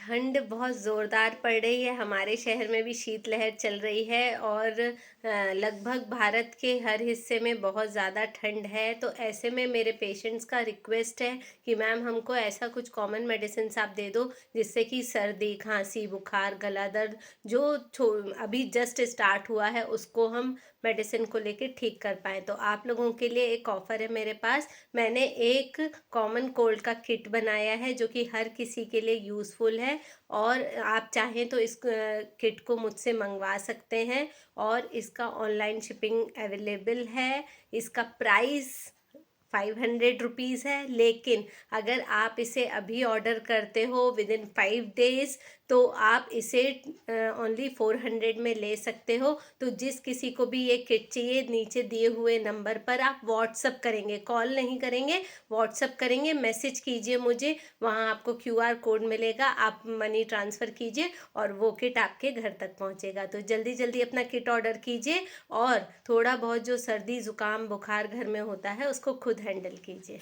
ठंड बहुत ज़ोरदार पड़ रही है। हमारे शहर में भी शीतलहर चल रही है और लगभग भारत के हर हिस्से में बहुत ज़्यादा ठंड है। तो ऐसे में मेरे पेशेंट्स का रिक्वेस्ट है कि मैम हमको ऐसा कुछ कॉमन मेडिसिन आप दे दो जिससे कि सर्दी, खांसी, बुखार, गला दर्द जो अभी जस्ट स्टार्ट हुआ है उसको हम मेडिसिन को लेके ठीक कर पाएँ। तो आप लोगों के लिए एक ऑफ़र है मेरे पास। मैंने एक कॉमन कोल्ड का किट बनाया है जो कि हर किसी के लिए यूज़फुल है और आप चाहें तो इस किट को मुझसे मंगवा सकते हैं और इसका ऑनलाइन शिपिंग अवेलेबल है। इसका प्राइस 500 रुपीज़ है, लेकिन अगर आप इसे अभी ऑर्डर करते हो विदिन 5 डेज़ तो आप इसे ओनली 400 में ले सकते हो। तो जिस किसी को भी ये किट चाहिए नीचे दिए हुए नंबर पर आप व्हाट्सअप करेंगे, कॉल नहीं करेंगे, व्हाट्सअप करेंगे, मैसेज कीजिए मुझे, वहाँ आपको QR कोड मिलेगा, आप मनी ट्रांसफ़र कीजिए और वो किट आपके घर तक पहुँचेगा। तो जल्दी जल्दी अपना किट ऑर्डर कीजिए और थोड़ा बहुत जो सर्दी ज़ुकाम बुखार घर में होता है उसको खुद हैंडल कीजिए।